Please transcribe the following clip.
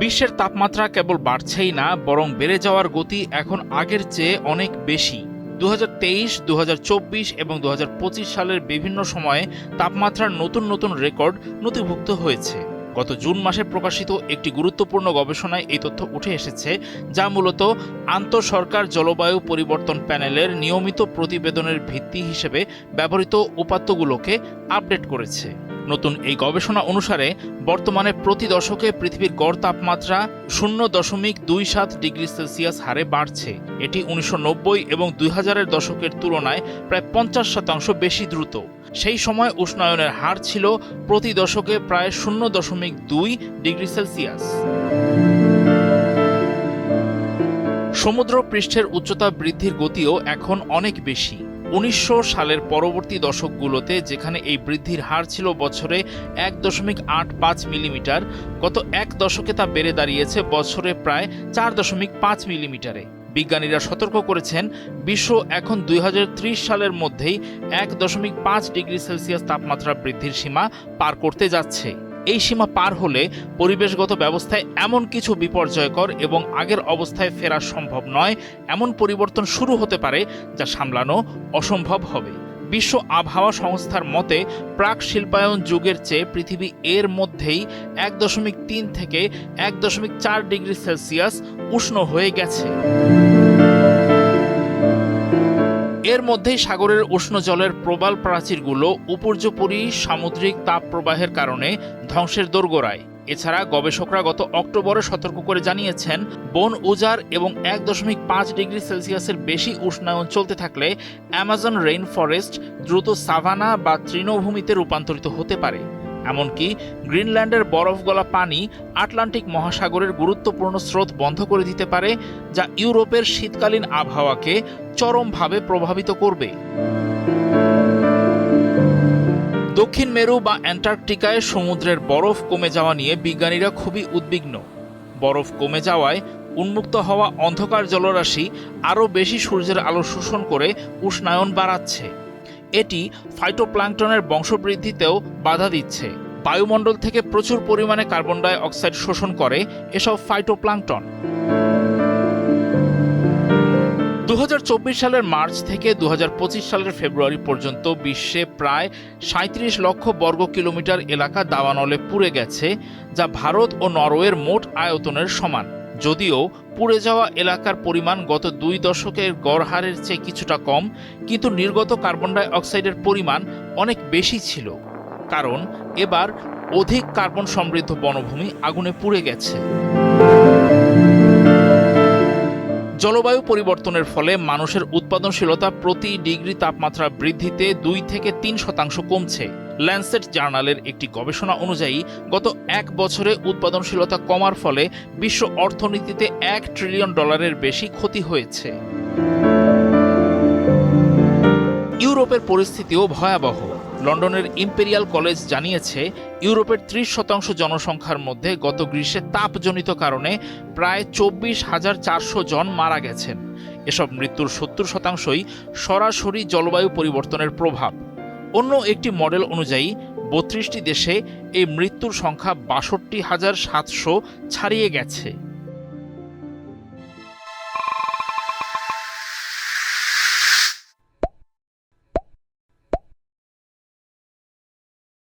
বিশ্বের তাপমাত্রা কেবল বাড়ছেই না, বরং বেড়ে যাওয়ার গতি এখন আগের চেয়ে অনেক বেশি। 2023, 2024 এবং 2025 সালের বিভিন্ন সময়ে তাপমাত্রার নতুন নতুন রেকর্ড নথিভুক্ত হয়েছে। গত জুন মাসে প্রকাশিত একটি গুরুত্বপূর্ণ গবেষণায় এই তথ্য উঠে এসেছে, যা মূলত আন্তঃসরকার জলবায়ু পরিবর্তন প্যানেলের নিয়মিত প্রতিবেদনের ভিত্তি হিসেবে ব্যবহৃত উপাত্তগুলোকে আপডেট করেছে। নতুন এই গবেষণা অনুসারে বর্তমানে প্রতি দশকে পৃথিবীর গড় তাপমাত্রা 0.27 ডিগ্রি সেলসিয়াস হারে বাড়ছে। এটি 1990 এবং 2000-এর দশকের তুলনায় প্রায় 50% বেশি দ্রুত। সেই সময় উষ্ণায়নের হার ছিল প্রতি দশকে প্রায় 0.2 ডিগ্রি সেলসিয়াস। সমুদ্র পৃষ্ঠের উচ্চতা বৃদ্ধির গতিও এখন অনেক বেশি। 1900 সালের পরবর্তী দশকগুলোতে যেখানে এই বৃদ্ধির হার ছিল বছরে 1.85 মিলিমিটার, গত এক দশকে তা বেড়ে দাঁড়িয়েছে বছরে প্রায় 4.5 মিলিমিটারে। বিজ্ঞানীরা সতর্ক করেছেন, বিশ্ব এখন 2030 সালের মধ্যেই 1.5 ডিগ্রি সেলসিয়াস তাপমাত্রা বৃদ্ধির সীমা পার করতে যাচ্ছে। এই সীমা পার হলে পরিবেশগত ব্যবস্থায় এমন কিছু বিপর্যয়কর এবং আগের অবস্থায় ফেরা সম্ভব নয় এমন পরিবর্তন শুরু হতে পারে, যা সামলানো অসম্ভব হবে। বিশ্ব আবহাওয়া সংস্থার মতে প্রাক শিল্পায়ন যুগের চেয়ে পৃথিবী এর মধ্যেই 1.3 থেকে 1.4 ডিগ্রি সেলসিয়াস উষ্ণ হয়ে গেছে। এর মধ্যেই সাগরের উষ্ণ জলের প্রবাল প্রাচীরগুলো উপর্যুপরি সামুদ্রিক তাপ প্রবাহের কারণে ধ্বংসের দোরগোড়ায়। এছাড়া গবেষকরা গত অক্টোবরে সতর্ক করে জানিয়েছেন, বন উজাড় এবং 1.5 ডিগ্রি সেলসিয়াসের বেশি উষ্ণায়ন চলতে থাকলে অ্যামাজন রেইন ফরেস্ট দ্রুত সাভানা বা তৃণভূমিতে রূপান্তরিত হতে পারে। এমনকি গ্রিনল্যান্ডের বরফ গলা পানি আটলান্টিক মহাসাগরের গুরুত্বপূর্ণ স্রোত বন্ধ করে দিতে পারে, যা ইউরোপের শীতকালীন আবহাওয়াকে চরমভাবে প্রভাবিত করবে। দক্ষিণ মেরু বা অ্যান্টার্কটিকায় সমুদ্রের বরফ কমে যাওয়া নিয়ে বিজ্ঞানীরা খুবই উদ্বিগ্ন। বরফ কমে যাওয়ায় উন্মুক্ত হওয়া অন্ধকার জলরাশি আরও বেশি সূর্যের আলো শোষণ করে উষ্ণায়ন বাড়াচ্ছে। এটি ফাইটোপ্ল্যাঙ্কটনের বংশবৃদ্ধিতেও বাধা দিচ্ছে। বায়ুমণ্ডল থেকে প্রচুর পরিমাণে কার্বন ডাই অক্সাইড শোষণ করে এসব ফাইটোপ্ল্যাঙ্কটন। 2024 সালের মার্চ থেকে 2025 সালের ফেব্রুয়ারি পর্যন্ত বিশ্বে প্রায় 37 লক্ষ বর্গ কিলোমিটার এলাকা দাবানলে পুড়ে গেছে, যা ভারত ও নরওয়ের মোট আয়তনের সমান। যদিও পুড়ে যাওয়া এলাকার পরিমাণ গত 2 দশকের গড় হারের চেয়ে কিছুটা কম, কিন্তু নির্গত কার্বন ডাই অক্সাইডের পরিমাণ অনেক বেশি ছিল, কারণ এবার অধিক কার্বন সমৃদ্ধ বনভূমি আগুনে পুড়ে গেছে। জলবায়ু পরিবর্তনের ফলে মানুষের উৎপাদনশীলতা প্রতি ডিগ্রি তাপমাত্রা বৃদ্ধিতে 2 থেকে 3% কমছে। ল্যান্সেট জার্নালের একটি গবেষণা অনুযায়ী গত এক বছরে উৎপাদনশীলতা কমার ফলে বিশ্ব অর্থনীতিতে $1 ট্রিলিয়ন বেশি ক্ষতি হয়েছে। ইউরোপের পরিস্থিতিও ভয়াবহ। লন্ডনের ইম্পেরিয়াল কলেজ জানিয়েছে, ইউরোপের 30% জনসংখ্যার মধ্যে গত গ্রীষ্মে তাপজনিত কারণে প্রায় 24,400 জন মারা গেছেন। এসব মৃত্যুর 70%ই সরাসরি জলবায়ু পরিবর্তনের প্রভাব। অন্য একটি মডেল অনুযায়ী 32টি দেশে এই মৃত্যুর সংখ্যা 62,700 ছাড়িয়ে গেছে।